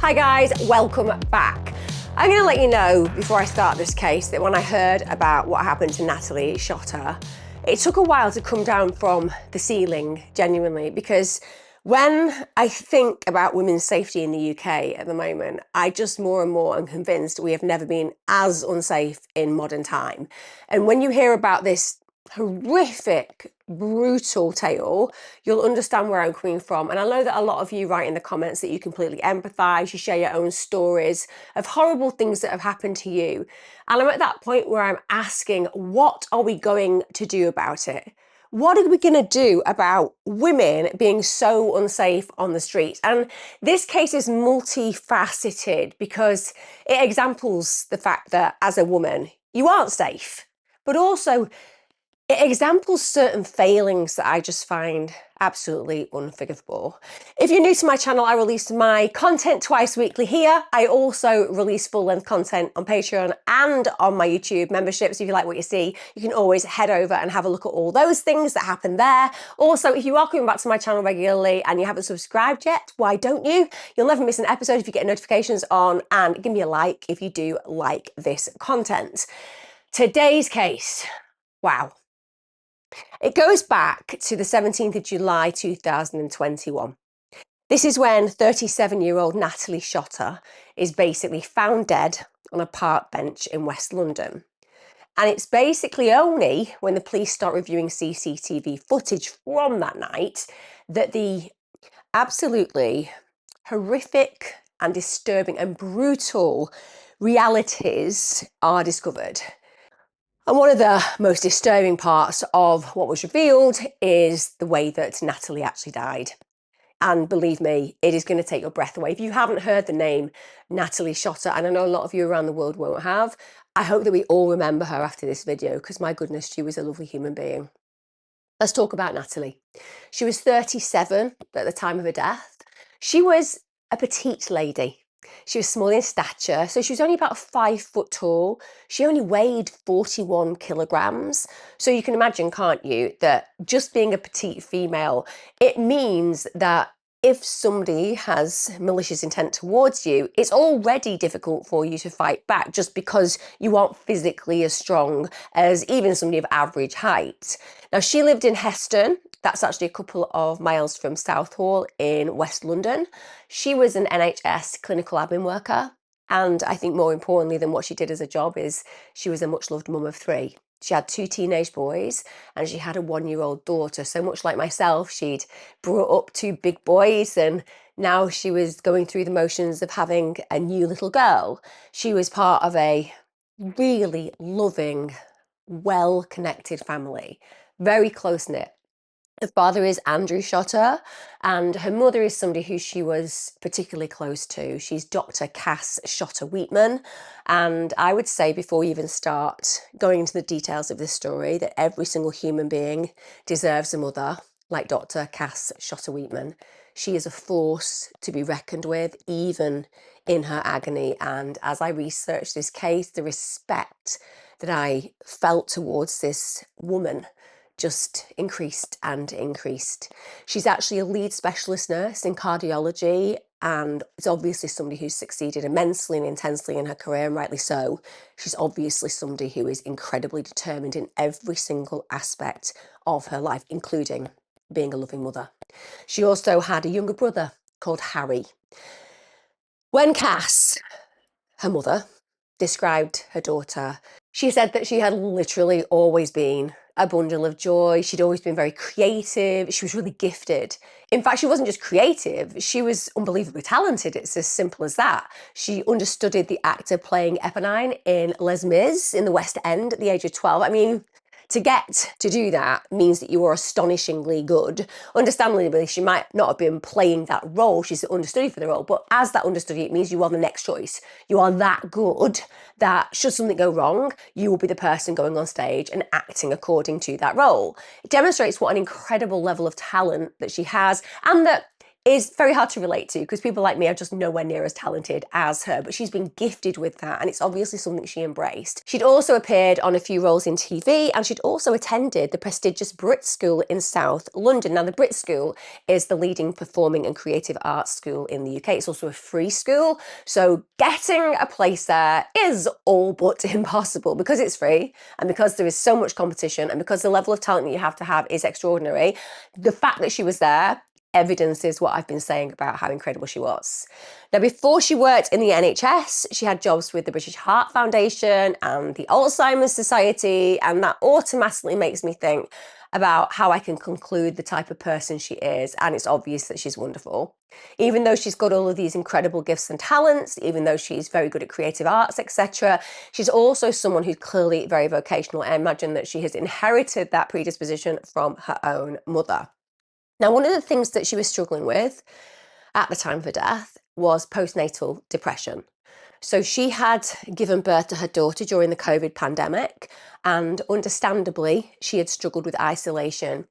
Hi guys, welcome back. I'm going to let you know before I start this case that when I heard about what happened to Natalie Shotter, it took a while to come down from the ceiling, genuinely, because when I think about women's safety in the UK at the moment, I just more and more am convinced we have never been as unsafe in modern time. And when you hear about this horrific, brutal tale, you'll understand where I'm coming from. And I know that a lot of you write in the comments that you completely empathise, you share your own stories of horrible things that have happened to you. And I'm at that point where I'm asking, what are we going to do about it? What are we going to do about women being so unsafe on the streets? And this case is multifaceted because it examples the fact that as a woman, you aren't safe, but also it examples certain failings that I just find absolutely unforgivable. If you're new to my channel, I release my content twice weekly here. I also release full-length content on Patreon and on my YouTube memberships. If you like what you see, you can always head over and have a look at all those things that happen there. Also, if you are coming back to my channel regularly and you haven't subscribed yet, why don't you? You'll never miss an episode if you get notifications on, and give me a like if you do like this content. Today's case, wow. It goes back to the 17th of July 2021. This is when 37-year-old Natalie Shotter is basically found dead on a park bench in West London. And it's basically only when the police start reviewing CCTV footage from that night that the absolutely horrific and disturbing and brutal realities are discovered. And one of the most disturbing parts of what was revealed is the way that Natalie actually died. And believe me, it is going to take your breath away. If you haven't heard the name Natalie Shotter, and I know a lot of you around the world won't have, I hope that we all remember her after this video, because my goodness, she was a lovely human being. Let's talk about Natalie. She was 37 at the time of her death. She was a petite lady. She was small in stature, so she was only about 5 foot tall. She only weighed 41 kilograms. So you can imagine, can't you, that just being a petite female, it means that if somebody has malicious intent towards you, it's already difficult for you to fight back just because you aren't physically as strong as even somebody of average height. Now, she lived in Heston. That's actually a couple of miles from Southall in West London. She was an NHS clinical admin worker. And I think more importantly than what she did as a job is she was a much loved mum of 3. She had 2 teenage boys and she had a 1-year-old daughter. So much like myself, she'd brought up 2 big boys and now she was going through the motions of having a new little girl. She was part of a really loving, well-connected family, very close-knit. Her father is Andrew Shotter, and her mother is somebody who she was particularly close to. She's Dr. Cass Shotter-Weetman, and I would say before we even start going into the details of this story that every single human being deserves a mother like Dr. Cass Shotter-Weetman. She is a force to be reckoned with, even in her agony, and as I researched this case, the respect that I felt towards this woman just increased and increased. She's actually a lead specialist nurse in cardiology, and it's obviously somebody who's succeeded immensely and intensely in her career, and rightly so. She's obviously somebody who is incredibly determined in every single aspect of her life, including being a loving mother. She also had a younger brother called Harry. When Cass, her mother, described her daughter, she said that she had literally always been a bundle of joy. She'd always been very creative. She was really gifted. In fact, she wasn't just creative, she was unbelievably talented. It's as simple as that. She understudied the actor playing Eponine in Les Mis in the West End at the age of 12. I mean, to get to do that means that you are astonishingly good. Understandably, she might not have been playing that role, she's understudied for the role, but as that understudy, it means you are the next choice. You are that good that should something go wrong, you will be the person going on stage and acting according to that role. It demonstrates what an incredible level of talent that she has, and that is very hard to relate to because people like me are just nowhere near as talented as her, but she's been gifted with that and it's obviously something she embraced. She'd also appeared on a few roles in TV and she'd also attended the prestigious Brit School in South London. Now the Brit School is the leading performing and creative arts school in the UK. It's also a free school, so getting a place there is all but impossible because it's free and because there is so much competition and because the level of talent that you have to have is extraordinary. The fact that she was there evidences what I've been saying about how incredible she was. Now, before she worked in the NHS, she had jobs with the British Heart Foundation and the Alzheimer's Society, and that automatically makes me think about how I can conclude the type of person she is, and it's obvious that she's wonderful. Even though she's got all of these incredible gifts and talents, even though she's very good at creative arts, etc., she's also someone who's clearly very vocational. I imagine that she has inherited that predisposition from her own mother. Now, one of the things that she was struggling with at the time of her death was postnatal depression. So she had given birth to her daughter during the COVID pandemic, and understandably, she had struggled with isolation.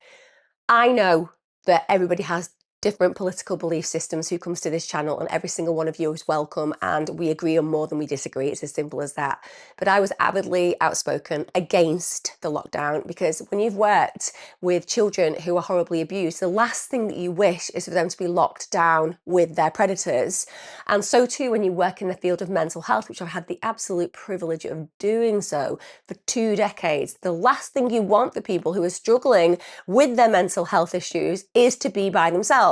I know that everybody has different political belief systems who comes to this channel, and every single one of you is welcome, and we agree on more than we disagree. It's as simple as that. But I was avidly outspoken against the lockdown because when you've worked with children who are horribly abused, the last thing that you wish is for them to be locked down with their predators. And so too when you work in the field of mental health, which I've had the absolute privilege of doing so for 2 decades. The last thing you want for people who are struggling with their mental health issues is to be by themselves.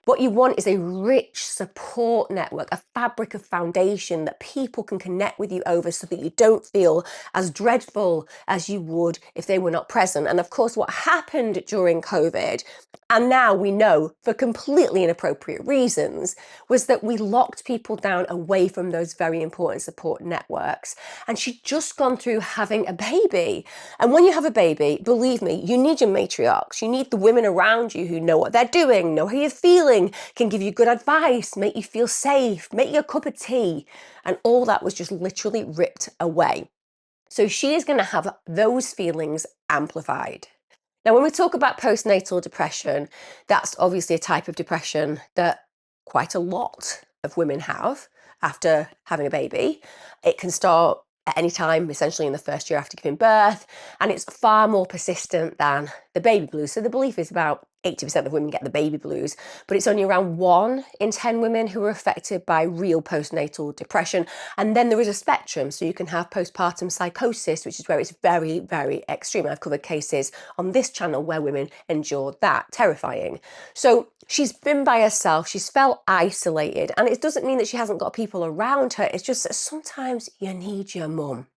What you want is a rich support network, a fabric of foundation that people can connect with you over so that you don't feel as dreadful as you would if they were not present. And of course, what happened during COVID, and now we know for completely inappropriate reasons, was that we locked people down away from those very important support networks. And she'd just gone through having a baby. And when you have a baby, believe me, you need your matriarchs. You need the women around you who know what they're doing, know how you're feeling, can give you good advice, make you feel safe, make you a cup of tea. And all that was just literally ripped away. So she is going to have those feelings amplified. Now, when we talk about postnatal depression, that's obviously a type of depression that quite a lot of women have after having a baby. It can start at any time, essentially in the first year after giving birth, and it's far more persistent than the baby blues. So the belief is about 80% of women get the baby blues, but it's only around 1 in 10 women who are affected by real postnatal depression. And then there is a spectrum. So you can have postpartum psychosis, which is where it's very, very extreme. I've covered cases on this channel where women endured that. Terrifying. So she's been by herself. She's felt isolated. And it doesn't mean that she hasn't got people around her. It's just that sometimes you need your mum.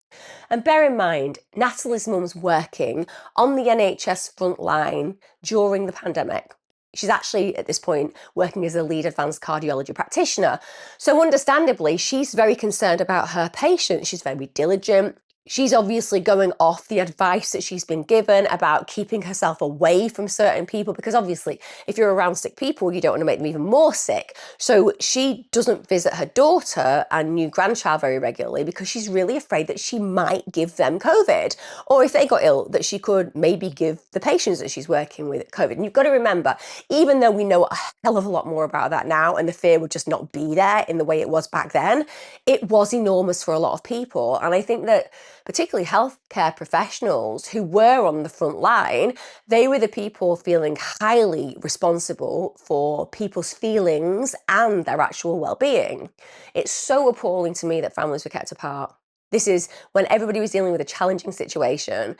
And bear in mind, Natalie's mum's working on the NHS front line during the pandemic. She's actually, at this point, working as a lead advanced cardiology practitioner. So understandably, she's very concerned about her patients. She's very diligent. She's obviously going off the advice that she's been given about keeping herself away from certain people, because obviously if you're around sick people, you don't want to make them even more sick. So she doesn't visit her daughter and new grandchild very regularly because she's really afraid that she might give them COVID, or if they got ill, that she could maybe give the patients that she's working with COVID. And you've got to remember, even though we know a hell of a lot more about that now and the fear would just not be there in the way it was back then, it was enormous for a lot of people. And I think that particularly healthcare professionals who were on the front line, they were the people feeling highly responsible for people's feelings and their actual well-being. It's so appalling to me that families were kept apart. This is when everybody was dealing with a challenging situation,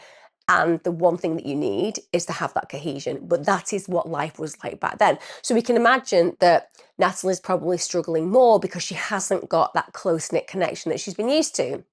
and the one thing that you need is to have that cohesion. But that is what life was like back then. So we can imagine that Natalie's probably struggling more because she hasn't got that close-knit connection that she's been used to.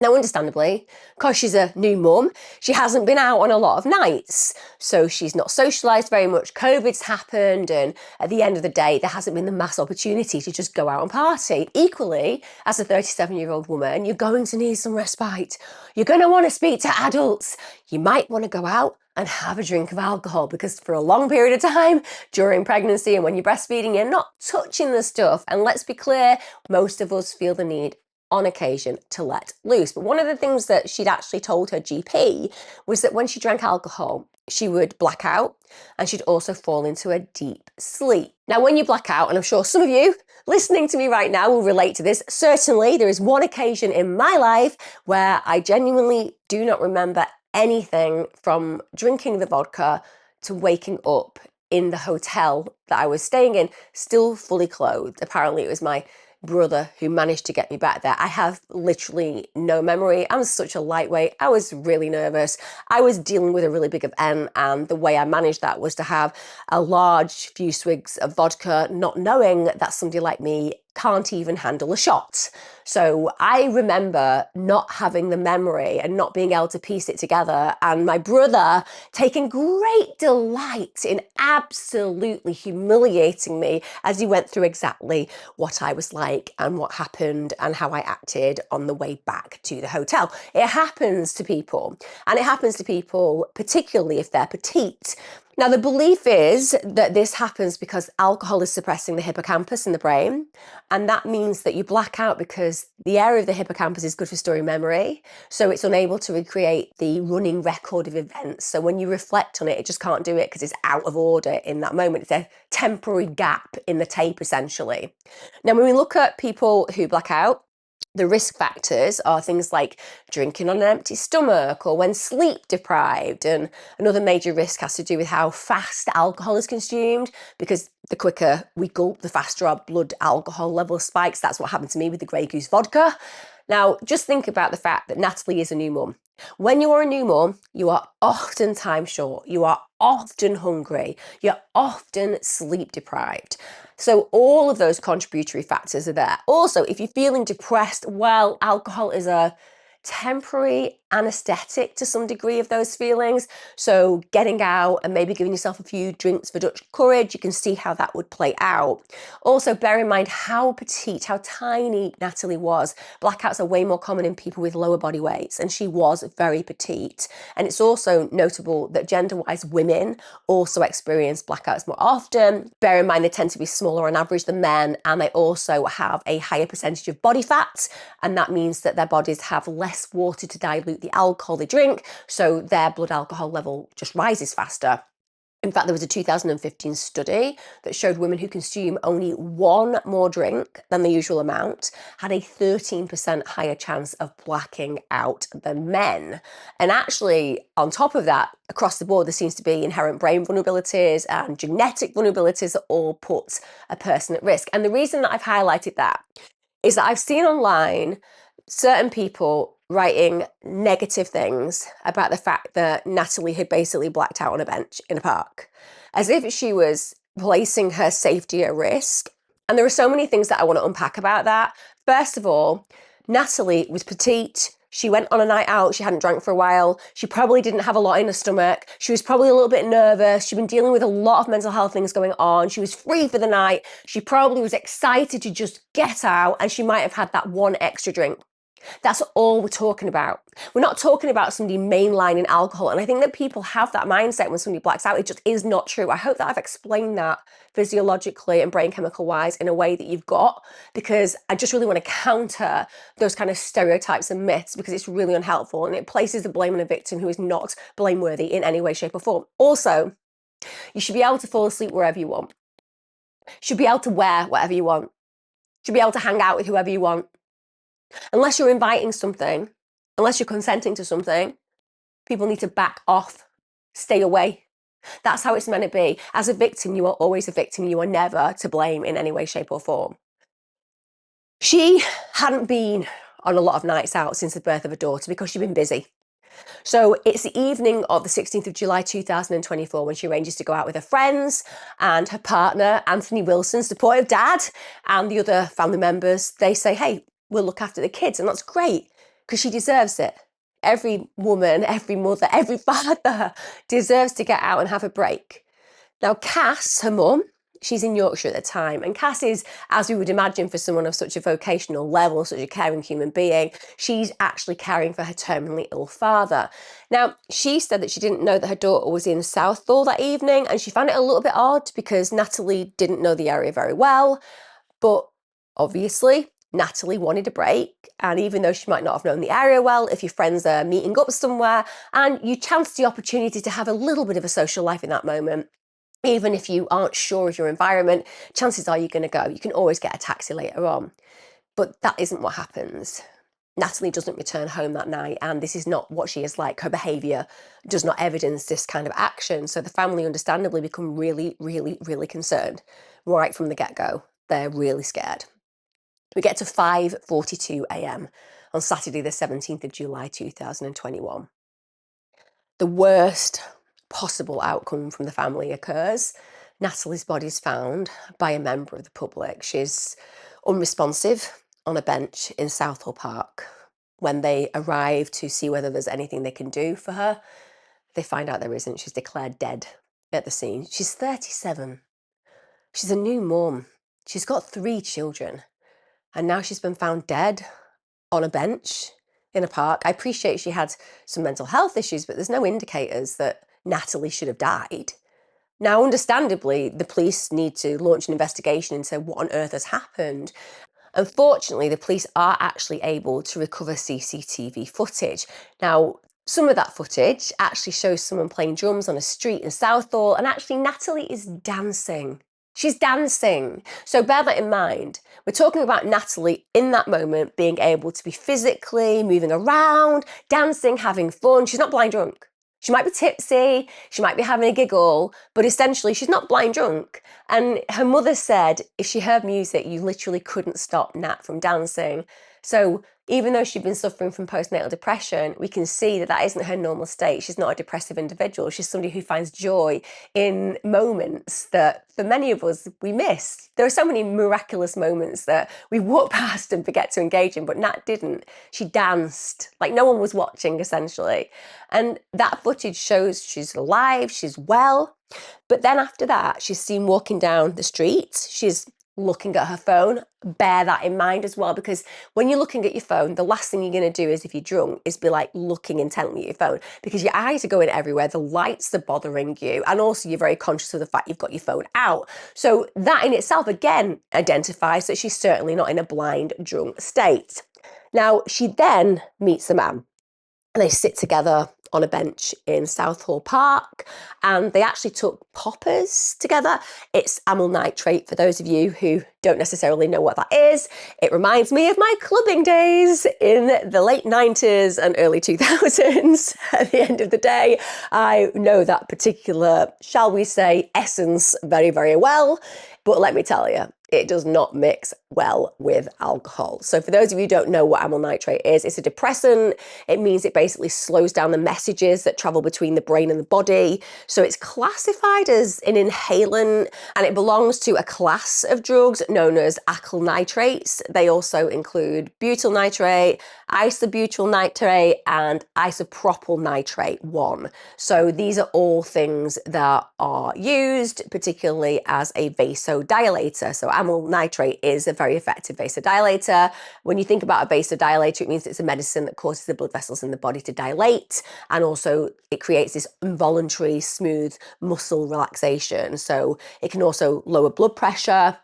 Now, understandably, because she's a new mum, she hasn't been out on a lot of nights. So she's not socialised very much. COVID's happened. And at the end of the day, there hasn't been the mass opportunity to just go out and party. Equally, as a 37-year-old woman, you're going to need some respite. You're going to want to speak to adults. You might want to go out and have a drink of alcohol, because for a long period of time during pregnancy and when you're breastfeeding, you're not touching the stuff. And let's be clear, most of us feel the need on occasion to let loose. But one of the things that she'd actually told her GP was that when she drank alcohol, she would black out and she'd also fall into a deep sleep. Now, when you black out, and I'm sure some of you listening to me right now will relate to this, certainly there is one occasion in my life where I genuinely do not remember anything from drinking the vodka to waking up in the hotel that I was staying in, still fully clothed. Apparently it was my brother who managed to get me back there. I have literally no memory. I'm such a lightweight. I was really nervous. I was dealing with a really big event, and the way I managed that was to have a large few swigs of vodka, not knowing that somebody like me can't even handle a shot. So I remember not having the memory and not being able to piece it together, and my brother taking great delight in absolutely humiliating me as he went through exactly what I was like and what happened and how I acted on the way back to the hotel. It happens to people, and it happens to people particularly if they're petite. Now, the belief is that this happens because alcohol is suppressing the hippocampus in the brain, and that means that you black out because the area of the hippocampus is good for storing memory, so it's unable to recreate the running record of events. So when you reflect on it, it just can't do it because it's out of order in that moment. It's a temporary gap in the tape, essentially. Now, when we look at people who black out, the risk factors are things like drinking on an empty stomach or when sleep deprived. And another major risk has to do with how fast alcohol is consumed, because the quicker we gulp, the faster our blood alcohol level spikes. That's what happened to me with the Grey Goose vodka. Now, just think about the fact that Natalie is a new mum. When you are a new mum, you are often time short, you are often hungry, you're often sleep deprived. So all of those contributory factors are there. Also, if you're feeling depressed, well, alcohol is a temporary anesthetic to some degree of those feelings. So getting out and maybe giving yourself a few drinks for Dutch courage, you can see how that would play out. Also, bear in mind how petite, how tiny Natalie was. Blackouts are way more common in people with lower body weights, and she was very petite. And it's also notable that gender-wise, women also experience blackouts more often. Bear in mind they tend to be smaller on average than men, and they also have a higher percentage of body fat, and that means that their bodies have less water to dilute the alcohol they drink, so their blood alcohol level just rises faster. In fact, there was a 2015 study that showed women who consume only one more drink than the usual amount had a 13% higher chance of blacking out than men. And actually, on top of that, across the board, there seems to be inherent brain vulnerabilities and genetic vulnerabilities that all put a person at risk. And the reason that I've highlighted that is that I've seen online certain people writing negative things about the fact that Natalie had basically blacked out on a bench in a park, as if she was placing her safety at risk. And there are so many things that I want to unpack about that. First of all, Natalie was petite. She went on a night out. She hadn't drank for a while. She probably didn't have a lot in her stomach. She was probably a little bit nervous. She'd been dealing with a lot of mental health things going on. She was free for the night. She probably was excited to just get out, and she might have had that one extra drink. That's all we're talking about. We're not talking about somebody mainlining alcohol. And I think that people have that mindset when somebody blacks out. It just is not true. I hope that I've explained that physiologically and brain chemical wise in a way that you've got, because I just really want to counter those kind of stereotypes and myths, because it's really unhelpful and it places the blame on a victim who is not blameworthy in any way, shape or form. Also, you should be able to fall asleep wherever you want. You should be able to wear whatever you want. You should be able to hang out with whoever you want. Unless you're inviting something, unless you're consenting to something, people need to back off, stay away. That's how it's meant to be. As a victim, you are always a victim. You are never to blame in any way, shape or form. She hadn't been on a lot of nights out since the birth of her daughter because she'd been busy. So it's the evening of the 16th of July 2024 when she arranges to go out with her friends, and her partner, Anthony Wilson, supportive dad, and the other family members, they say, hey, we'll look after the kids. And that's great because she deserves it. Every woman, every mother, every father deserves to get out and have a break. Now, Cass, her mum, she's in Yorkshire at the time, and Cass is, as we would imagine for someone of such a vocational level, such a caring human being, she's actually caring for her terminally ill father. Now, she said that she didn't know that her daughter was in Southall that evening, and she found it a little bit odd because Natalie didn't know the area very well, but obviously Natalie wanted a break, and even though she might not have known the area well, if your friends are meeting up somewhere and you chance the opportunity to have a little bit of a social life in that moment, even if you aren't sure of your environment, chances are you're going to go. You can always get a taxi later on. But that isn't what happens. Natalie doesn't return home that night, and this is not what she is like. Her behaviour does not evidence this kind of action. So the family understandably become really, really, really concerned right from the get-go. They're really scared. We get to 5:42 a.m. on Saturday, the 17th of July, 2021. The worst possible outcome from the family occurs. Natalie's body is found by a member of the public. She's unresponsive on a bench in Southall Park. When they arrive to see whether there's anything they can do for her, they find out there isn't. She's declared dead at the scene. She's 37. She's a new mum. She's got 3 children. And now she's been found dead on a bench in a park. I appreciate she had some mental health issues, but there's no indicators that Natalie should have died. Now, understandably, the police need to launch an investigation into what on earth has happened. Unfortunately, the police are actually able to recover CCTV footage. Now, some of that footage actually shows someone playing drums on a street in Southall, and actually Natalie is dancing. She's dancing. So bear that in mind. We're talking about Natalie in that moment being able to be physically moving around, dancing, having fun. She's not blind drunk. She might be tipsy, she might be having a giggle, but essentially she's not blind drunk. And her mother said if she heard music, you literally couldn't stop Nat from dancing. So even though she'd been suffering from postnatal depression, we can see that that isn't her normal state. She's not a depressive individual. She's somebody who finds joy in moments that for many of us we miss. There are so many miraculous moments that we walk past and forget to engage in, but Nat didn't. She danced like no one was watching, essentially. And that footage shows she's alive, she's well. But then after that, she's seen walking down the street. She's looking at her phone. Bear that in mind as well, because when you're looking at your phone, the last thing you're going to do is, if you're drunk, is be like looking intently at your phone, because your eyes are going everywhere, the lights are bothering you, and also you're very conscious of the fact you've got your phone out. So that in itself again identifies that she's certainly not in a blind drunk state. Now she then meets the man, and they sit together on a bench in Southall Park, and they actually took poppers together. It's amyl nitrate, for those of you who don't necessarily know what that is. It reminds me of my clubbing days in the late 90s and early 2000s. At the end of the day, I know that particular, shall we say, essence very, very well. But let me tell you, it does not mix well with alcohol. So for those of you who don't know what amyl nitrate is, it's a depressant. It means it basically slows down the messages that travel between the brain and the body. So it's classified as an inhalant, and it belongs to a class of drugs known as acyl nitrates. They also include butyl nitrate, isobutyl nitrate, and isopropyl nitrate 1. So these are all things that are used particularly as a vasodilator. So amyl nitrate is a very effective vasodilator. When you think about a vasodilator, it means it's a medicine that causes the blood vessels in the body to dilate, and also it creates this involuntary smooth muscle relaxation. So it can also lower blood pressure.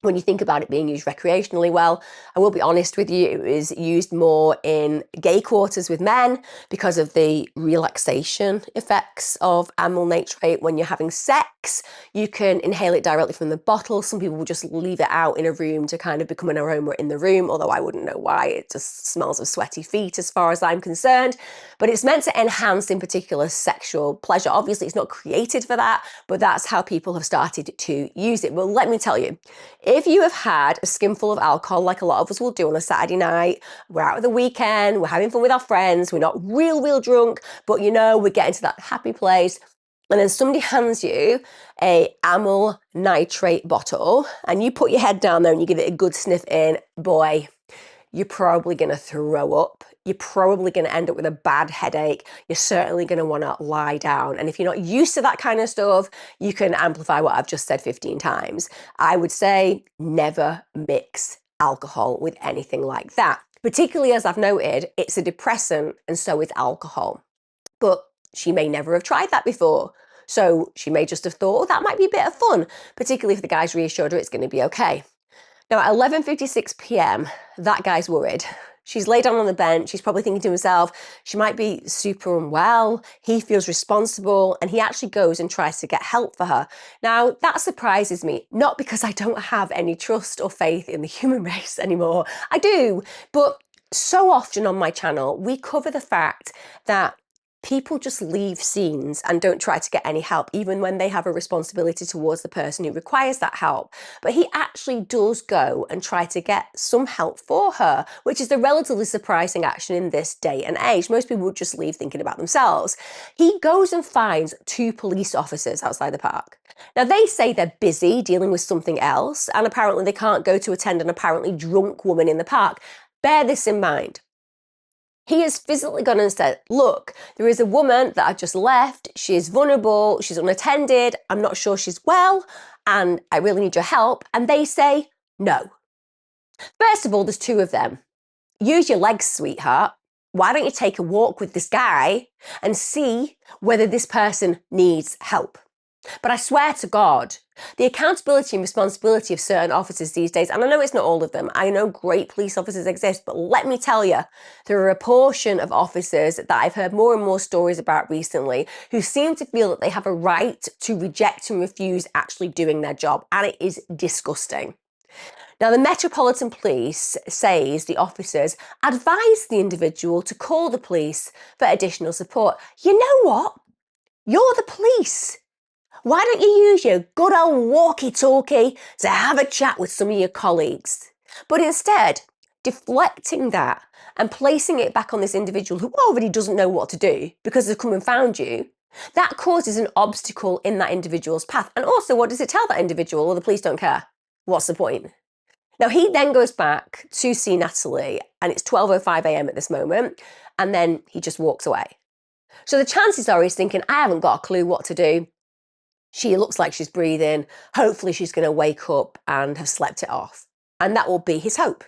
When you think about it being used recreationally, well, I will be honest with you, it is used more in gay quarters with men because of the relaxation effects of amyl nitrate. When you're having sex, you can inhale it directly from the bottle. Some people will just leave it out in a room to kind of become an aroma in the room, although I wouldn't know why. It just smells of sweaty feet as far as I'm concerned. But it's meant to enhance, in particular, sexual pleasure. Obviously, it's not created for that, but that's how people have started to use it. Well, let me tell you, if you have had a skinful of alcohol, like a lot of us will do on a Saturday night, we're out at the weekend, we're having fun with our friends, we're not real drunk, but you know, we're getting to that happy place, and then somebody hands you a amyl nitrate bottle, and you put your head down there and you give it a good sniff in, boy, you're probably going to throw up. You're probably going to end up with a bad headache. You're certainly going to want to lie down. And if you're not used to that kind of stuff, you can amplify what I've just said 15 times. I would say never mix alcohol with anything like that. Particularly, as I've noted, it's a depressant, and so is alcohol. But she may never have tried that before. So she may just have thought, oh, that might be a bit of fun, particularly if the guy's reassured her it's going to be okay. Now at 11:56 p.m, that guy's worried. She's laid down on the bench. He's probably thinking to himself, she might be super unwell. He feels responsible, and he actually goes and tries to get help for her. Now, that surprises me, not because I don't have any trust or faith in the human race anymore. I do, but so often on my channel, we cover the fact that people just leave scenes and don't try to get any help, even when they have a responsibility towards the person who requires that help. But he actually does go and try to get some help for her, which is the relatively surprising action in this day and age. Most people would just leave thinking about themselves. He goes and finds 2 police officers outside the park. Now, they say they're busy dealing with something else, and apparently they can't go to attend an apparently drunk woman in the park. Bear this in mind. He has physically gone and said, look, there is a woman that I've just left. She is vulnerable. She's unattended. I'm not sure she's well, and I really need your help. And they say, no. First of all, there's 2 of them. Use your legs, sweetheart. Why don't you take a walk with this guy and see whether this person needs help? But I swear to God, the accountability and responsibility of certain officers these days, and I know it's not all of them, I know great police officers exist, but let me tell you, there are a portion of officers that I've heard more and more stories about recently who seem to feel that they have a right to reject and refuse actually doing their job, and it is disgusting. Now, the Metropolitan Police says the officers advised the individual to call the police for additional support. You know what? You're the police. Why don't you use your good old walkie-talkie to have a chat with some of your colleagues? But instead, deflecting that and placing it back on this individual who already doesn't know what to do because they've come and found you, that causes an obstacle in that individual's path. And also, what does it tell that individual? Well, the police don't care. What's the point? Now, he then goes back to see Natalie, and it's 12:05 a.m. at this moment, and then he just walks away. So the chances are he's thinking, I haven't got a clue what to do. She looks like she's breathing. Hopefully she's going to wake up and have slept it off. And that will be his hope.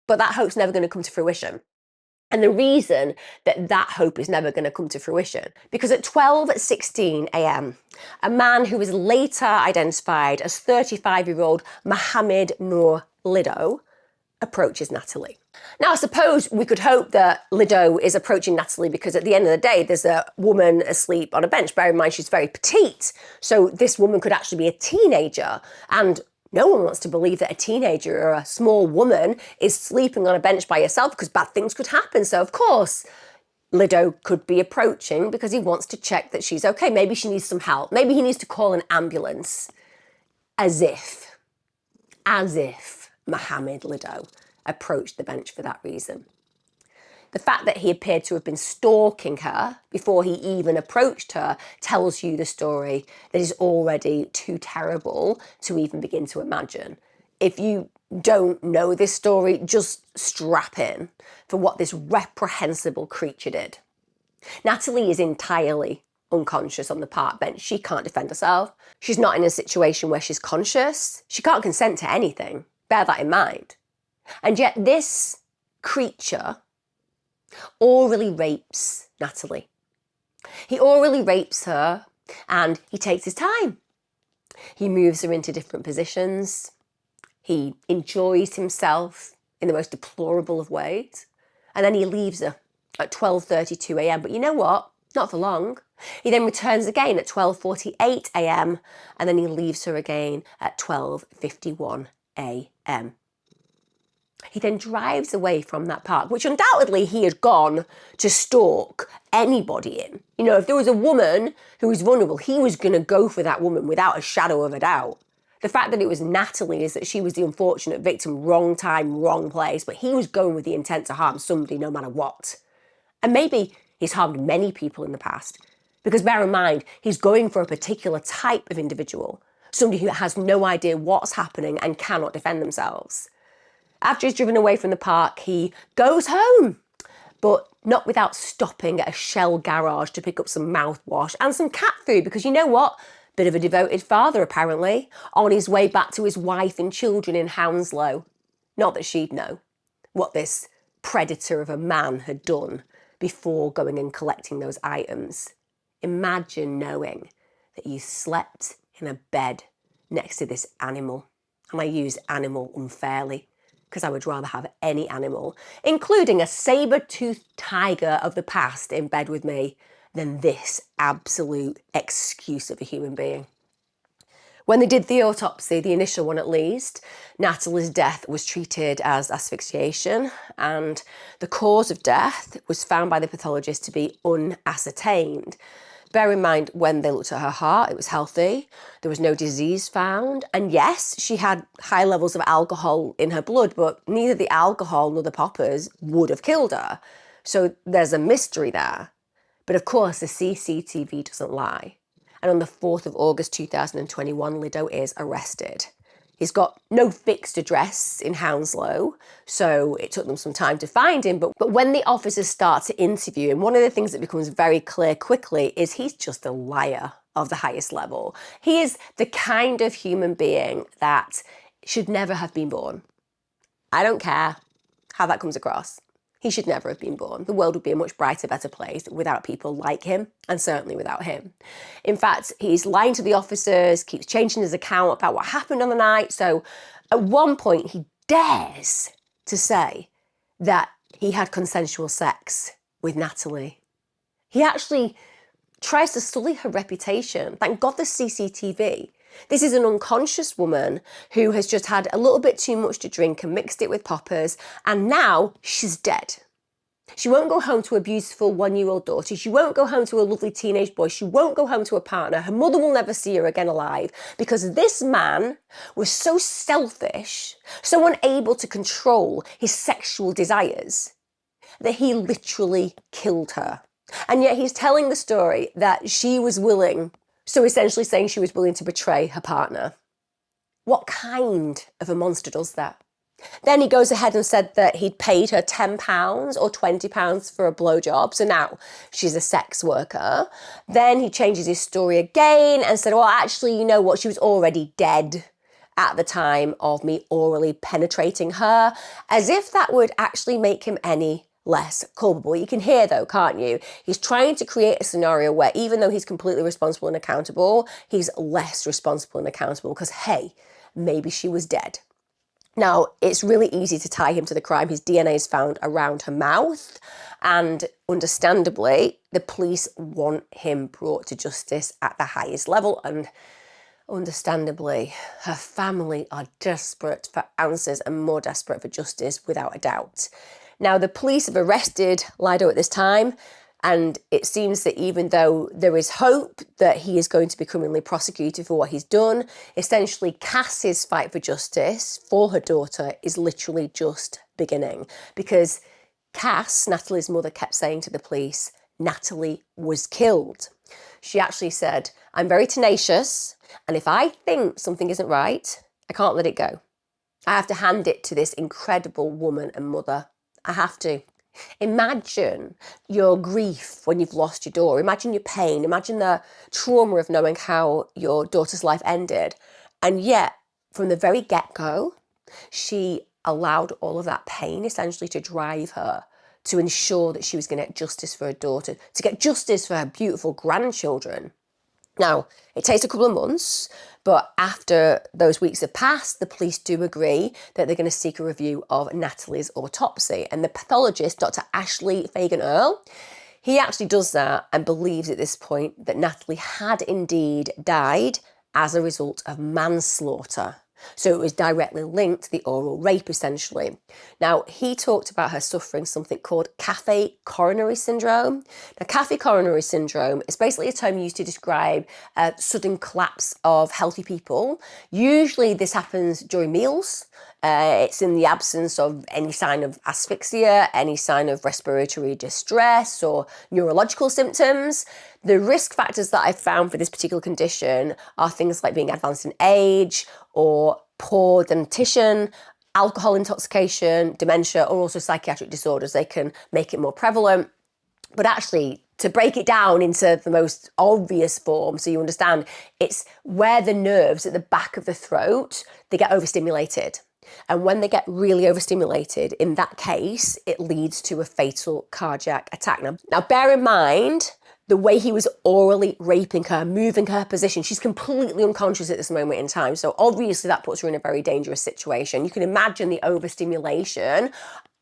But that hope's never going to come to fruition. And the reason that that hope is never going to come to fruition, because at 12:16 a.m, a man who was later identified as 35-year-old Mohamed Iidow approaches Natalie. Now, I suppose we could hope that Iidow is approaching Natalie because at the end of the day, there's a woman asleep on a bench. Bear in mind, she's very petite. So this woman could actually be a teenager. And no one wants to believe that a teenager or a small woman is sleeping on a bench by herself because bad things could happen. So, of course, Iidow could be approaching because he wants to check that she's okay. Maybe she needs some help. Maybe he needs to call an ambulance. As if Mohamed Iidow approached the bench for that reason. The fact that he appeared to have been stalking her before he even approached her tells you the story that is already too terrible to even begin to imagine. If you don't know this story, just strap in for what this reprehensible creature did. Natalie is entirely unconscious on the park bench. She can't defend herself. She's not in a situation where she's conscious. She can't consent to anything. Bear that in mind. And yet this creature orally rapes Natalie. He orally rapes her and he takes his time. He moves her into different positions. He enjoys himself in the most deplorable of ways. And then he leaves her at 12:32 a.m. But you know what? Not for long. He then returns again at 12:48 a.m. and then he leaves her again at 12:51 a.m. He then drives away from that park, which undoubtedly he had gone to stalk anybody in. You know, if there was a woman who was vulnerable, he was going to go for that woman without a shadow of a doubt. The fact that it was Natalie is that she was the unfortunate victim, wrong time, wrong place, but he was going with the intent to harm somebody no matter what. And maybe he's harmed many people in the past, because bear in mind, he's going for a particular type of individual, somebody who has no idea what's happening and cannot defend themselves. After he's driven away from the park, he goes home, but not without stopping at a Shell garage to pick up some mouthwash and some cat food, because you know what? Bit of a devoted father, apparently, on his way back to his wife and children in Hounslow. Not that she'd know what this predator of a man had done before going and collecting those items. Imagine knowing that you slept in a bed next to this animal. and I use animal unfairly because I would rather have any animal, including a saber-toothed tiger of the past in bed with me, than this absolute excuse of a human being. When they did the autopsy, the initial one at least, Natalie's death was treated as asphyxiation, and the cause of death was found by the pathologist to be unascertained. Bear in mind, when they looked at her heart, it was healthy. There was no disease found. And yes, she had high levels of alcohol in her blood, but neither the alcohol nor the poppers would have killed her. So there's a mystery there. But of course, the CCTV doesn't lie. And on the 4th of August 2021, Iidow is arrested. He's got no fixed address in Hounslow, so it took them some time to find him. But when the officers start to interview him, one of the things that becomes very clear quickly is he's just a liar of the highest level. He is the kind of human being that should never have been born. I don't care how that comes across. He should never have been born. The world would be a much brighter, better place without people like him, and certainly without him. In fact, he's lying to the officers, keeps changing his account about what happened on the night. So at one point, he dares to say that he had consensual sex with Natalie. He actually tries to sully her reputation. Thank God there's CCTV. This is an unconscious woman who has just had a little bit too much to drink and mixed it with poppers, and now she's dead. She won't go home to a beautiful 1-year-old daughter. She won't go home to a lovely teenage boy. She won't go home to a partner. Her mother will never see her again alive because this man was so selfish, so unable to control his sexual desires, that he literally killed her. And yet he's telling the story that she was willing, so essentially saying she was willing to betray her partner. What kind of a monster does that? Then he goes ahead and said that he'd paid her £10 or £20 for a blowjob, so now she's a sex worker. Then he changes his story again and said, well, actually, you know what, she was already dead at the time of me orally penetrating her, as if that would actually make him any less culpable. You can hear though, can't you? He's trying to create a scenario where even though he's completely responsible and accountable, he's less responsible and accountable because, hey, maybe she was dead. Now, it's really easy to tie him to the crime. His DNA is found around her mouth, and understandably, the police want him brought to justice at the highest level, and understandably, her family are desperate for answers and more desperate for justice without a doubt. Now, the police have arrested Iidow at this time, and it seems that even though there is hope that he is going to be criminally prosecuted for what he's done, essentially Cass's fight for justice for her daughter is literally just beginning. Because Cass, Natalie's mother, kept saying to the police, Natalie was killed. She actually said, I'm very tenacious, and if I think something isn't right, I can't let it go. I have to hand it to this incredible woman and mother. I have to. Imagine your grief when you've lost your daughter. Imagine your pain. Imagine the trauma of knowing how your daughter's life ended. And yet, from the very get-go, she allowed all of that pain essentially to drive her to ensure that she was going to get justice for her daughter, to get justice for her beautiful grandchildren. Now, it takes a couple of months, but after those weeks have passed, the police do agree that they're going to seek a review of Natalie's autopsy. And the pathologist, Dr. Ashley Fagan-Earl, he actually does that and believes at this point that Natalie had indeed died as a result of manslaughter. So it was directly linked to the oral rape, essentially. Now, he talked about her suffering something called cafe coronary syndrome. Now, cafe coronary syndrome is basically a term used to describe a sudden collapse of healthy people. Usually this happens during meals. It's in the absence of any sign of asphyxia, any sign of respiratory distress or neurological symptoms. The risk factors that I've found for this particular condition are things like being advanced in age or poor dentition, alcohol intoxication, dementia, or also psychiatric disorders. They can make it more prevalent. But actually, to break it down into the most obvious form, so you understand, it's where the nerves at the back of the throat, they get overstimulated. And when they get really overstimulated, in that case, it leads to a fatal cardiac attack. Now bear in mind the way he was orally raping her, moving her position. She's completely unconscious at this moment in time. So obviously that puts her in a very dangerous situation. You can imagine the overstimulation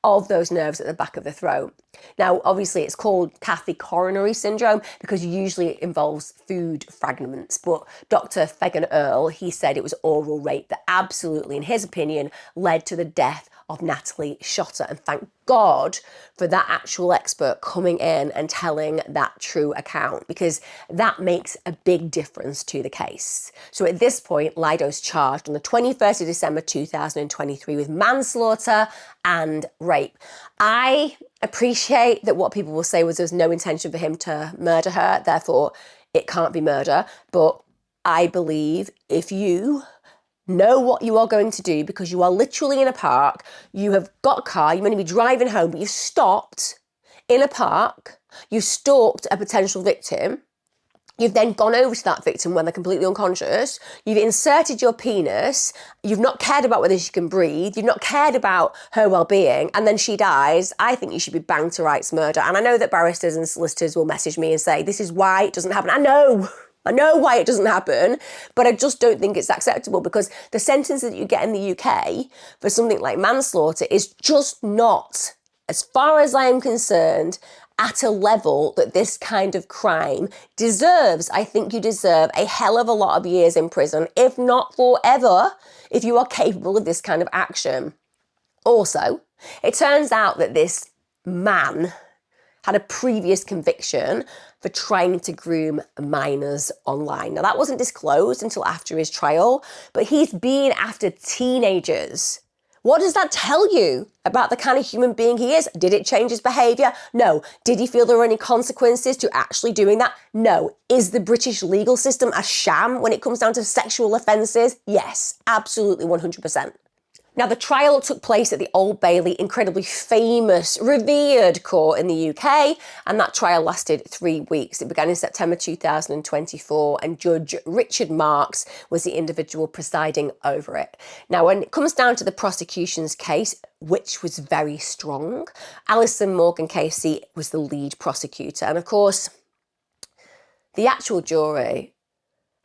of those nerves at the back of the throat. Now, obviously it's called Cathy coronary syndrome because usually it involves food fragments. But Dr. Fagan Earl, he said it was oral rape that absolutely, in his opinion, led to the death of Natalie Shotter. And thank God for that actual expert coming in and telling that true account, because that makes a big difference to the case. So at this point, Iidow's charged on the 21st of December 2023 with manslaughter and rape. I appreciate that what people will say was there's no intention for him to murder her, therefore it can't be murder. But I believe if you know what you are going to do, because you are literally in a park, you have got a car, you're going to be driving home, but you've stopped in a park, you've stalked a potential victim, you've then gone over to that victim when they're completely unconscious, you've inserted your penis, you've not cared about whether she can breathe, you've not cared about her well-being, and then she dies. I think you should be banged to rights murder. And I know that barristers and solicitors will message me and say, this is why it doesn't happen. I know why it doesn't happen, but I just don't think it's acceptable, because the sentence that you get in the UK for something like manslaughter is just not, as far as I am concerned, at a level that this kind of crime deserves. I think you deserve a hell of a lot of years in prison, if not forever, if you are capable of this kind of action. Also, it turns out that this man had a previous conviction for trying to groom minors online. Now, that wasn't disclosed until after his trial, but he's been after teenagers. What does that tell you about the kind of human being he is? Did it change his behaviour? No. Did he feel there were any consequences to actually doing that? No. Is the British legal system a sham when it comes down to sexual offences? Yes, absolutely 100%. Now, the trial took place at the Old Bailey, incredibly famous, revered court in the UK, and that trial lasted 3 weeks. It began in September 2024, and Judge Richard Marks was the individual presiding over it. Now, when it comes down to the prosecution's case, which was very strong, Alison Morgan Casey was the lead prosecutor. And of course, the actual jury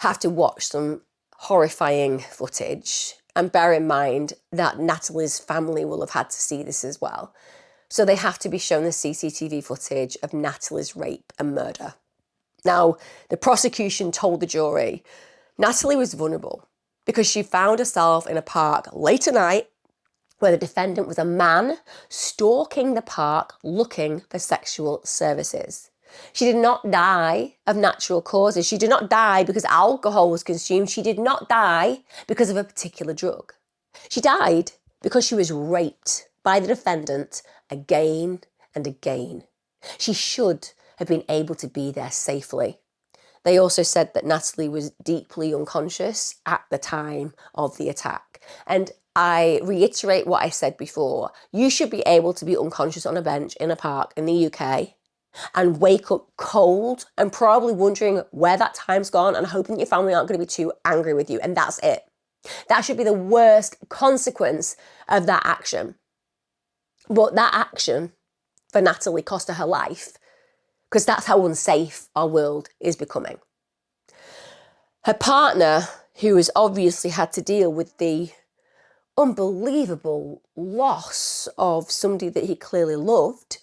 have to watch some horrifying footage. And bear in mind that Natalie's family will have had to see this as well. So they have to be shown the CCTV footage of Natalie's rape and murder. Now, the prosecution told the jury Natalie was vulnerable because she found herself in a park late at night where the defendant was a man stalking the park looking for sexual services. She did not die of natural causes. She did not die because alcohol was consumed. She did not die because of a particular drug. She died because she was raped by the defendant again and again. She should have been able to be there safely. They also said that Natalie was deeply unconscious at the time of the attack. And I reiterate what I said before. You should be able to be unconscious on a bench in a park in the UK and wake up cold and probably wondering where that time's gone and hoping that your family aren't going to be too angry with you. And that's it. That should be the worst consequence of that action. But that action for Natalie cost her life, because that's how unsafe our world is becoming. Her partner, who has obviously had to deal with the unbelievable loss of somebody that he clearly loved,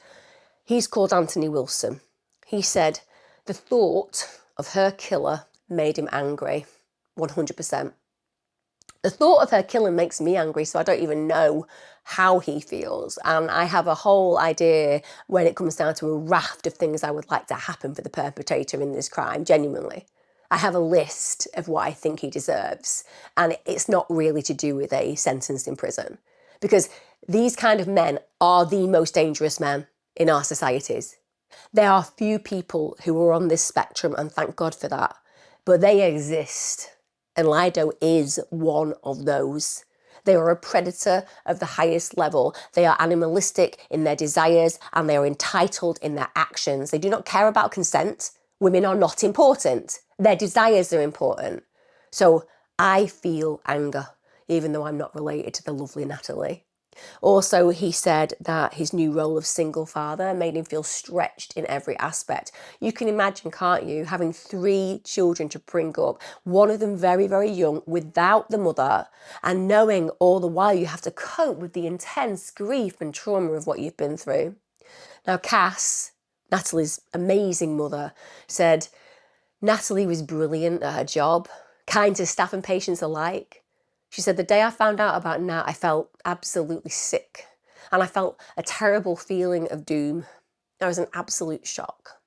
he's called Anthony Wilson. He said the thought of her killer made him angry, 100%. The thought of her killing makes me angry, so I don't even know how he feels. And I have a whole idea when it comes down to a raft of things I would like to happen for the perpetrator in this crime, genuinely. I have a list of what I think he deserves, and it's not really to do with a sentence in prison, because these kind of men are the most dangerous men in our societies. There are few people who are on this spectrum, and thank God for that, but they exist. And Iidow is one of those. They are a predator of the highest level. They are animalistic in their desires and they are entitled in their actions. They do not care about consent. Women are not important. Their desires are important. So I feel anger, even though I'm not related to the lovely Natalie. Also, he said that his new role of single father made him feel stretched in every aspect. You can imagine, can't you, having 3 children to bring up, one of them very, very young, without the mother, and knowing all the while you have to cope with the intense grief and trauma of what you've been through. Now, Cass, Natalie's amazing mother, said Natalie was brilliant at her job, kind to staff and patients alike. She said, the day I found out about Nat, I felt absolutely sick, and I felt a terrible feeling of doom. I was in absolute shock.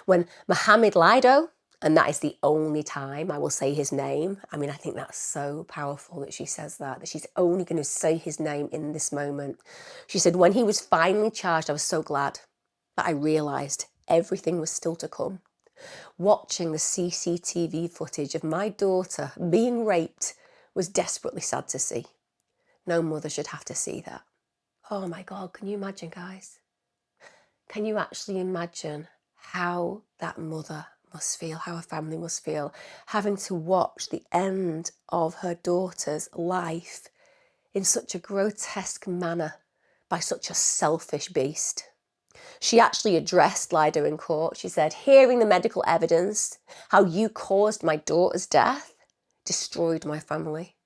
When Mohamed Iidow, and that is the only time I will say his name. I mean, I think that's so powerful that she says that she's only going to say his name in this moment. She said, when he was finally charged, I was so glad that I realised everything was still to come. Watching the CCTV footage of my daughter being raped was desperately sad to see. No mother should have to see that. Oh my God, can you imagine, guys? Can you actually imagine how that mother must feel, how her family must feel, having to watch the end of her daughter's life in such a grotesque manner by such a selfish beast? She actually addressed Iidow in court. She said, hearing the medical evidence, how you caused my daughter's death, destroyed my family.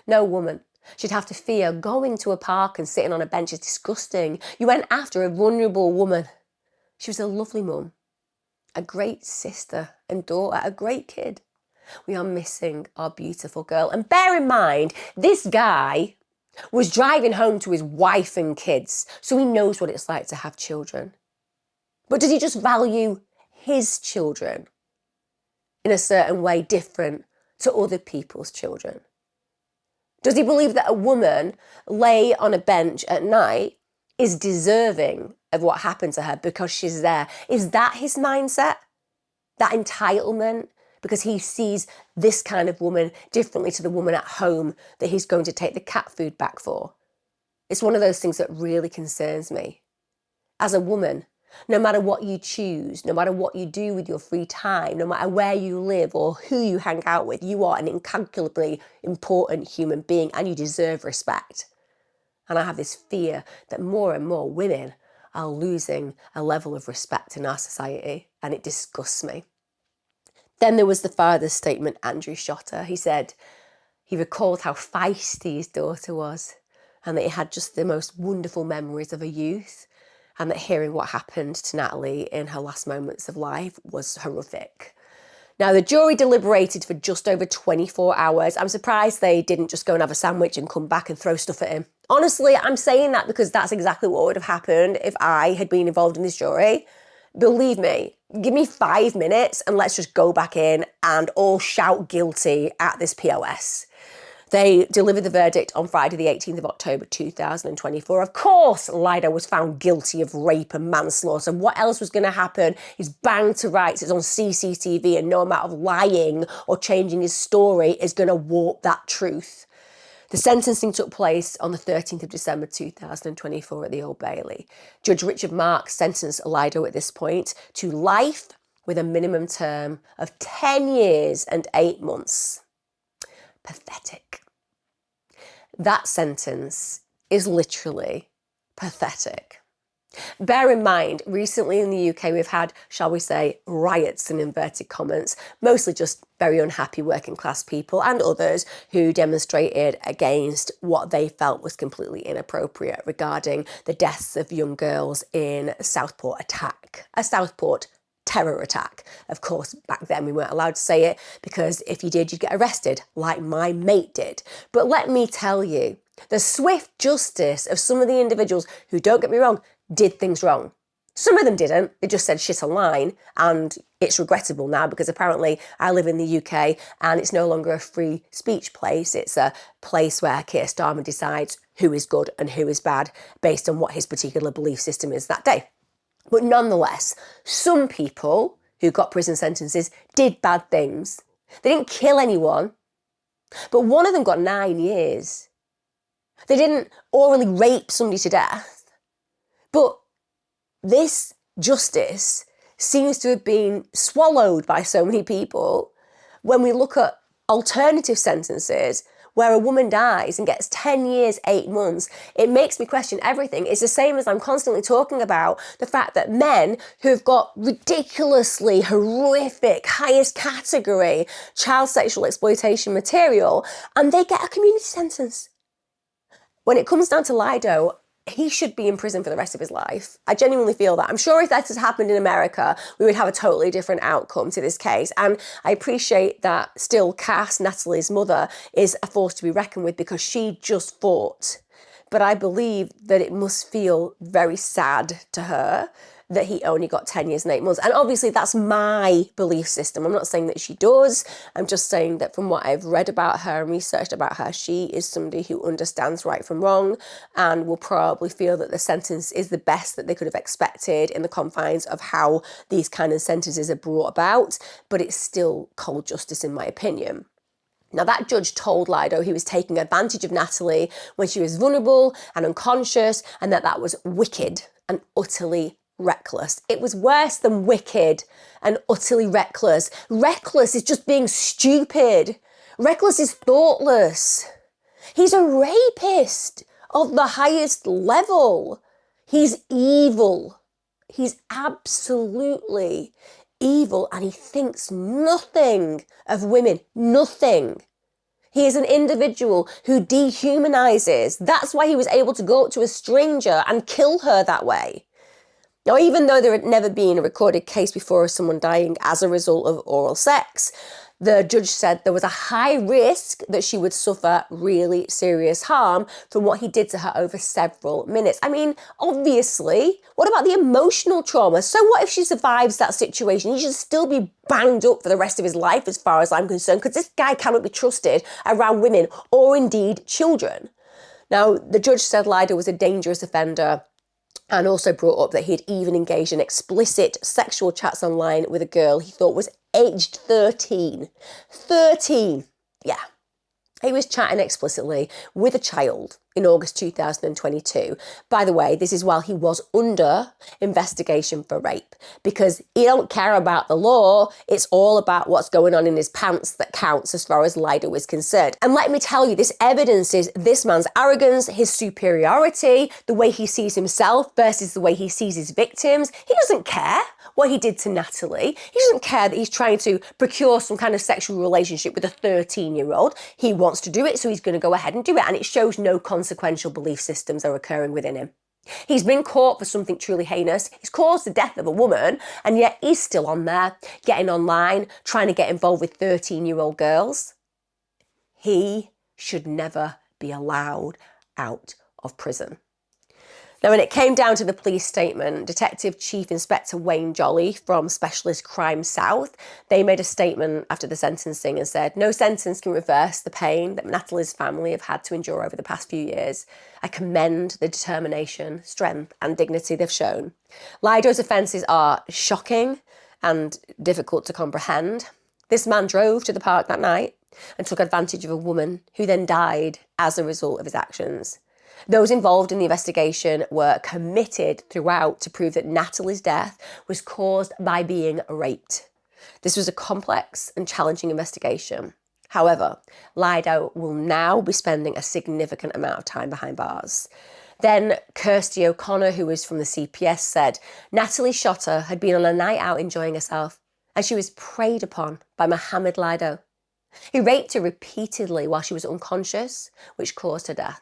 No woman should have to fear going to a park and sitting on a bench is disgusting. You went after a vulnerable woman. She was a lovely mum, a great sister and daughter, a great kid. We are missing our beautiful girl. And bear in mind, this guy was driving home to his wife and kids, so he knows what it's like to have children. But does he just value his children in a certain way different to other people's children? Does he believe that a woman lay on a bench at night is deserving of what happened to her because she's there? Is that his mindset? That entitlement? Because he sees this kind of woman differently to the woman at home that he's going to take the cat food back for? It's one of those things that really concerns me. As a woman, no matter what you choose, no matter what you do with your free time, no matter where you live or who you hang out with, you are an incalculably important human being and you deserve respect. And I have this fear that more and more women are losing a level of respect in our society, and it disgusts me. Then there was the father's statement, Andrew Shotter. He said he recalled how feisty his daughter was and that he had just the most wonderful memories of her youth, and that hearing what happened to Natalie in her last moments of life was horrific. Now, the jury deliberated for just over 24 hours. I'm surprised they didn't just go and have a sandwich and come back and throw stuff at him. Honestly, I'm saying that because that's exactly what would have happened if I had been involved in this jury. Believe me, give me 5 minutes and let's just go back in and all shout guilty at this POS. They delivered the verdict on Friday the 18th of October 2024. Of course, Iidow was found guilty of rape and manslaughter. What else was going to happen? He's banged to rights. It's on CCTV, and no amount of lying or changing his story is going to warp that truth. The sentencing took place on the 13th of December 2024 at the Old Bailey. Judge Richard Marks sentenced Iidow at this point to life with a minimum term of 10 years and 8 months. Pathetic. That sentence is literally pathetic. Bear in mind, recently in the UK, we've had, shall we say, riots in inverted commas, mostly just very unhappy working class people and others who demonstrated against what they felt was completely inappropriate regarding the deaths of young girls in a Southport terror attack. Of course, back then we weren't allowed to say it because if you did, you'd get arrested, like my mate did. But let me tell you, the swift justice of some of the individuals who, don't get me wrong, did things wrong. Some of them didn't. They just said shit online, and it's regrettable now because apparently I live in the UK and it's no longer a free speech place. It's a place where Keir Starmer decides who is good and who is bad based on what his particular belief system is that day. But nonetheless, some people who got prison sentences did bad things. They didn't kill anyone, but one of them got 9 years. They didn't orally rape somebody to death. But this justice seems to have been swallowed by so many people when we look at alternative sentences where a woman dies and gets 10 years, 8 months, it makes me question everything. It's the same as I'm constantly talking about the fact that men who've got ridiculously horrific, highest category child sexual exploitation material, and they get a community sentence. When it comes down to Iidow, he should be in prison for the rest of his life. I genuinely feel that. I'm sure if that has happened in America, we would have a totally different outcome to this case. And I appreciate that still Cass, Natalie's mother, is a force to be reckoned with because she just fought. But I believe that it must feel very sad to her that he only got 10 years and 8 months. And obviously that's my belief system. I'm not saying that she does. I'm just saying that from what I've read about her and researched about her, she is somebody who understands right from wrong and will probably feel that the sentence is the best that they could have expected in the confines of how these kind of sentences are brought about. But it's still cold justice in my opinion. Now, that judge told Iidow he was taking advantage of Natalie when she was vulnerable and unconscious, and that was wicked and utterly reckless. It was worse than wicked and utterly reckless. Reckless is just being stupid. Reckless is thoughtless. He's a rapist of the highest level. He's evil. He's absolutely evil, and he thinks nothing of women. Nothing. He is an individual who dehumanizes. That's why he was able to go up to a stranger and kill her that way. Now, even though there had never been a recorded case before of someone dying as a result of oral sex, the judge said there was a high risk that she would suffer really serious harm from what he did to her over several minutes. I mean, obviously, what about the emotional trauma? So what if she survives that situation? He should still be banged up for the rest of his life as far as I'm concerned, because this guy cannot be trusted around women or indeed children. Now, the judge said Iidow was a dangerous offender, and also brought up that he had even engaged in explicit sexual chats online with a girl he thought was aged 13. 13! Yeah. He was chatting explicitly with a child in August 2022. By the way, this is while he was under investigation for rape, because he don't care about the law. It's all about what's going on in his pants that counts as far as Iidow is concerned. And let me tell you, this evidences this man's arrogance, his superiority, the way he sees himself versus the way he sees his victims. He doesn't care what he did to Natalie. He doesn't care that he's trying to procure some kind of sexual relationship with a 13-year-old. He wants to do it, so he's going to go ahead and do it. And it shows no consequential belief systems are occurring within him. He's been caught for something truly heinous. He's caused the death of a woman, and yet he's still on there, getting online, trying to get involved with 13-year-old girls. He should never be allowed out of prison. Now, when it came down to the police statement, Detective Chief Inspector Wayne Jolly from Specialist Crime South, they made a statement after the sentencing and said, "No sentence can reverse the pain that Natalie's family have had to endure over the past few years. I commend the determination, strength and dignity they've shown. Iidow's offences are shocking and difficult to comprehend. This man drove to the park that night and took advantage of a woman who then died as a result of his actions. Those involved in the investigation were committed throughout to prove that Natalie's death was caused by being raped. This was a complex and challenging investigation. However, Iidow will now be spending a significant amount of time behind bars." Then Kirsty O'Connor, who was from the CPS, said, "Natalie Shotter had been on a night out enjoying herself, and she was preyed upon by Mohamed Iidow. He raped her repeatedly while she was unconscious, which caused her death.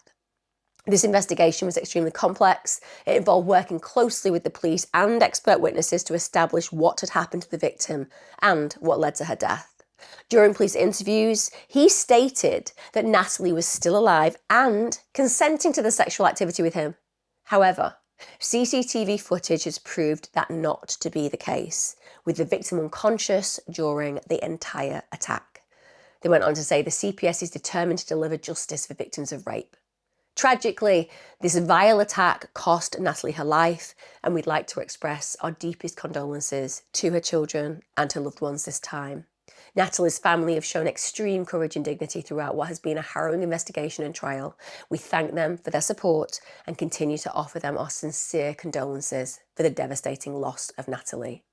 This investigation was extremely complex. It involved working closely with the police and expert witnesses to establish what had happened to the victim and what led to her death. During police interviews, he stated that Natalie was still alive and consenting to the sexual activity with him. However, CCTV footage has proved that not to be the case, with the victim unconscious during the entire attack." They went on to say the CPS is determined to deliver justice for victims of rape. Tragically, this vile attack cost Natalie her life, and we'd like to express our deepest condolences to her children and her loved ones this time. Natalie's family have shown extreme courage and dignity throughout what has been a harrowing investigation and trial. We thank them for their support and continue to offer them our sincere condolences for the devastating loss of Natalie.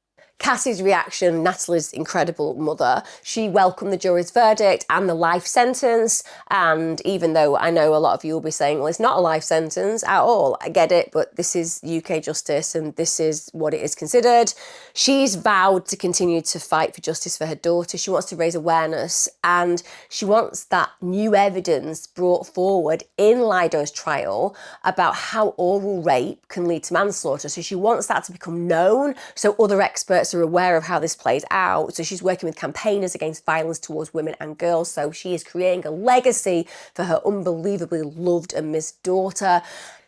Cassie's reaction, Natalie's incredible mother, she welcomed the jury's verdict and the life sentence. And even though I know a lot of you will be saying, well, it's not a life sentence at all, I get it, but this is UK justice and this is what it is considered. She's vowed to continue to fight for justice for her daughter. She wants to raise awareness and she wants that new evidence brought forward in Iidow's trial about how oral rape can lead to manslaughter. So she wants that to become known so other experts are aware of how this plays out. So she's working with campaigners against violence towards women and girls. So she is creating a legacy for her unbelievably loved and missed daughter.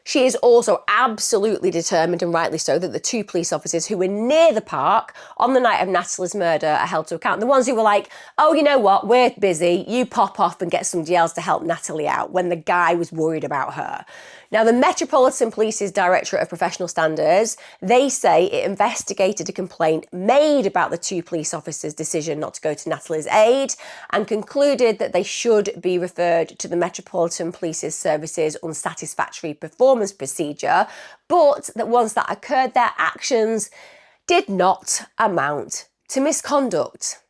She is also absolutely determined, and rightly so, that the two police officers who were near the park on the night of Natalie's murder are held to account. The ones who were like, oh, you know what, we're busy, you pop off and get somebody else to help Natalie out, when the guy was worried about her. Now, the Metropolitan Police's Directorate of Professional Standards, they say it investigated a complaint made about the two police officers' decision not to go to Natalie's aid and concluded that they should be referred to the Metropolitan Police's Services Unsatisfactory Performance Procedure, but that once that occurred, their actions did not amount to misconduct.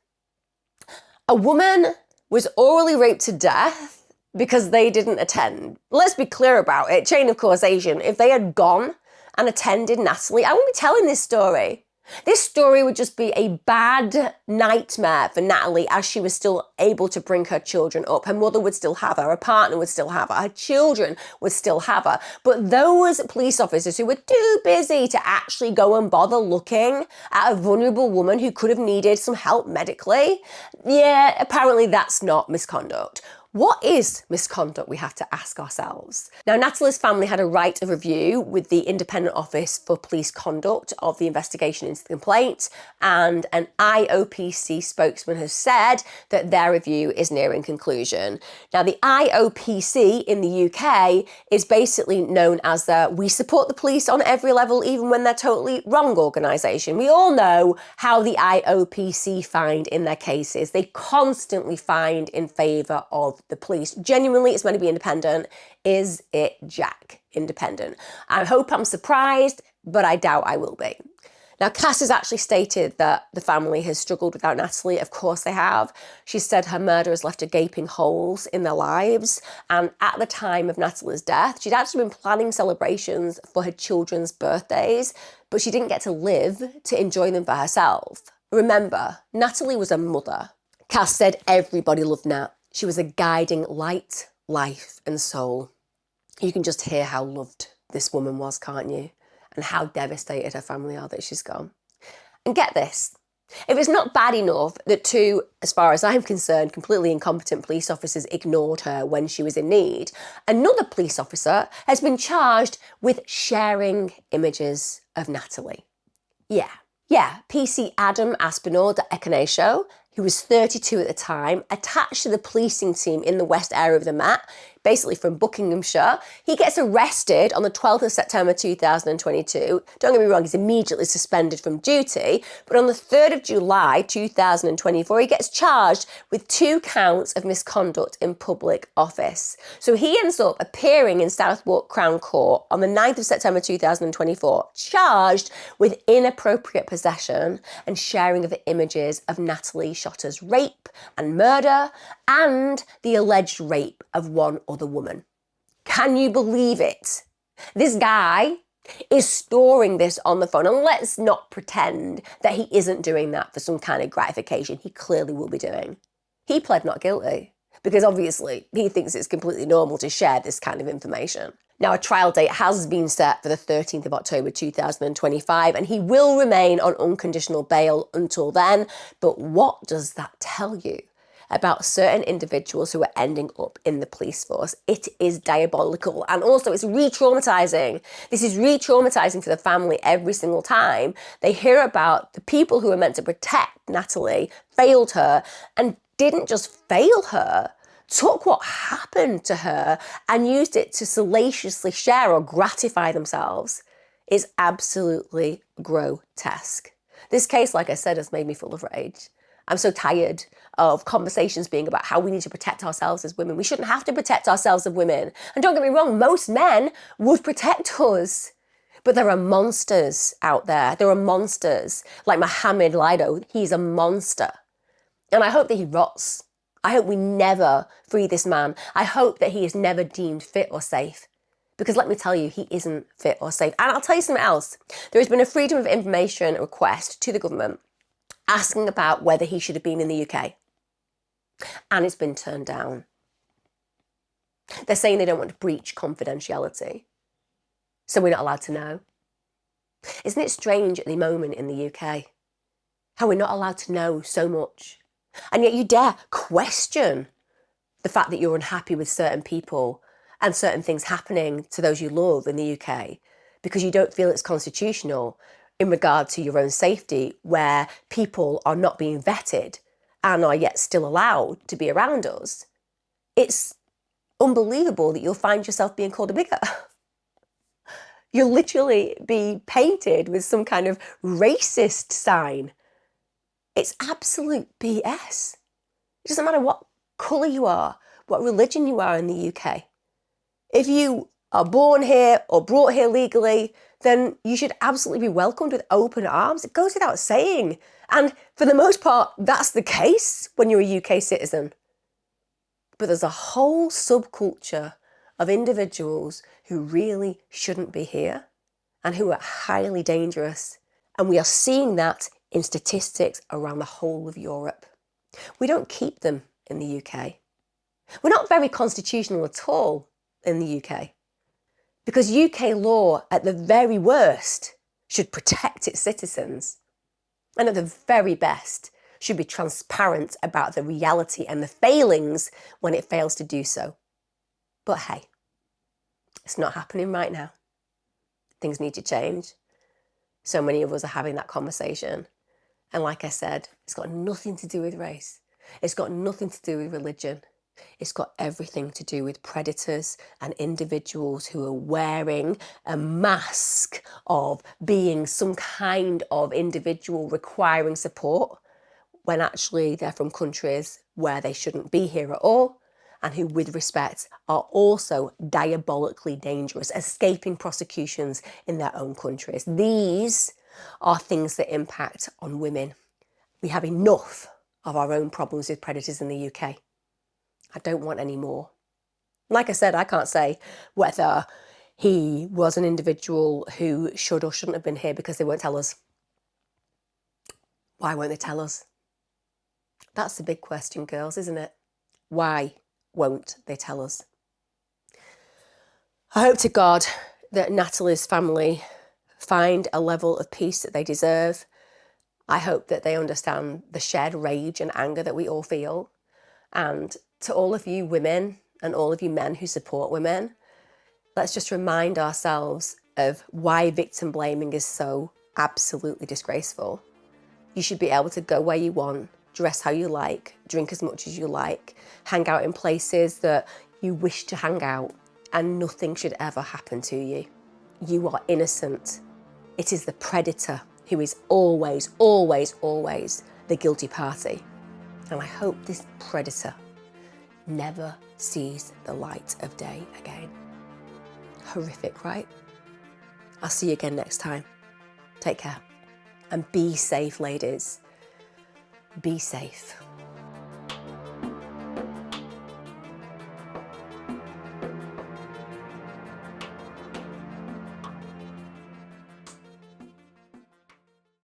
A woman was orally raped to death because they didn't attend. Let's be clear about it. Chain of causation. If they had gone and attended Natalie, I wouldn't be telling this story. This story would just be a bad nightmare for Natalie as she was still able to bring her children up. Her mother would still have her, her partner would still have her, her children would still have her. But those police officers who were too busy to actually go and bother looking at a vulnerable woman who could have needed some help medically, yeah, apparently that's not misconduct. What is misconduct, we have to ask ourselves. Now, Natalie's family had a right of review with the Independent Office for Police Conduct of the investigation into the complaint, and an IOPC spokesman has said that their review is nearing conclusion. Now, the IOPC in the UK is basically known as the We Support the Police on Every Level, Even When They're Totally Wrong organisation. We all know how the IOPC find in their cases. They constantly find in favour of the police. Genuinely, it's meant to be independent. Is it Jack independent? I hope I'm surprised, but I doubt I will be. Now, Cass has actually stated that the family has struggled without Natalie. Of course they have. She said her murder has left a gaping holes in their lives. And at the time of Natalie's death, she'd actually been planning celebrations for her children's birthdays, but she didn't get to live to enjoy them for herself. Remember, Natalie was a mother. Cass said everybody loved Nat. She was a guiding light, life and soul. You can just hear how loved this woman was, can't you? And how devastated her family are that she's gone. And get this, if it's not bad enough that two, as far as I'm concerned, completely incompetent police officers ignored her when she was in need, another police officer has been charged with sharing images of Natalie. Yeah, PC Adam Aspinall de Econesho, who was 32 at the time, attached to the policing team in the West area of the Met, basically from Buckinghamshire. He gets arrested on the 12th of September 2022. Don't get me wrong, he's immediately suspended from duty, but on the 3rd of July 2024, he gets charged with 2 counts of misconduct in public office. So he ends up appearing in Southwark Crown Court on the 9th of September 2024, charged with inappropriate possession and sharing of images of Natalie Shotter's rape and murder and the alleged rape of one other woman. Can you believe it? This guy is storing this on the phone, and let's not pretend that he isn't doing that for some kind of gratification. He clearly will be doing. He pled not guilty because obviously he thinks it's completely normal to share this kind of information. Now, a trial date has been set for the 13th of October 2025, and he will remain on unconditional bail until then. But what does that tell you about certain individuals who are ending up in the police force? It is diabolical, and also it's re-traumatizing. This is re-traumatizing for the family every single time they hear about the people who are meant to protect Natalie failed her, and didn't just fail her, took what happened to her and used it to salaciously share or gratify themselves. Is absolutely grotesque. This case, like I said, has made me full of rage. I'm so tired of conversations being about how we need to protect ourselves as women. We shouldn't have to protect ourselves as women. And don't get me wrong, most men would protect us. But there are monsters out there. There are monsters like Mohamed Iidow. He's a monster. And I hope that he rots. I hope we never free this man. I hope that he is never deemed fit or safe. Because let me tell you, he isn't fit or safe. And I'll tell you something else. There has been a Freedom of Information request to the government asking about whether he should have been in the UK. And it's been turned down. They're saying they don't want to breach confidentiality. So we're not allowed to know. Isn't it strange at the moment in the UK how we're not allowed to know so much? And yet you dare question the fact that you're unhappy with certain people and certain things happening to those you love in the UK because you don't feel it's constitutional in regard to your own safety, where people are not being vetted and are yet still allowed to be around us. It's unbelievable that you'll find yourself being called a bigot. You'll literally be painted with some kind of racist sign. It's absolute BS. It doesn't matter what colour you are, what religion you are in the UK. If you are born here or brought here legally, then you should absolutely be welcomed with open arms. It goes without saying. And for the most part, that's the case when you're a UK citizen. But there's a whole subculture of individuals who really shouldn't be here and who are highly dangerous. And we are seeing that in statistics around the whole of Europe. We don't keep them in the UK. We're not very constitutional at all in the UK, because UK law, at the very worst, should protect its citizens, and at the very best, should be transparent about the reality and the failings when it fails to do so. But hey, it's not happening right now. Things need to change. So many of us are having that conversation. And like I said, it's got nothing to do with race. It's got nothing to do with religion. It's got everything to do with predators and individuals who are wearing a mask of being some kind of individual requiring support, when actually they're from countries where they shouldn't be here at all, and who, with respect, are also diabolically dangerous, escaping prosecutions in their own countries. These are things that impact on women. We have enough of our own problems with predators in the UK. I don't want any more. Like I said, I can't say whether he was an individual who should or shouldn't have been here because they won't tell us. Why won't they tell us? That's the big question, girls, isn't it? Why won't they tell us? I hope to God that Natalie's family find a level of peace that they deserve. I hope that they understand the shared rage and anger that we all feel. And to all of you women and all of you men who support women, let's just remind ourselves of why victim blaming is so absolutely disgraceful. You should be able to go where you want, dress how you like, drink as much as you like, hang out in places that you wish to hang out, and nothing should ever happen to you. You are innocent. It is the predator who is always, always, always the guilty party. And I hope this predator never sees the light of day again. Horrific, right? I'll see you again next time. Take care. And be safe, ladies. Be safe.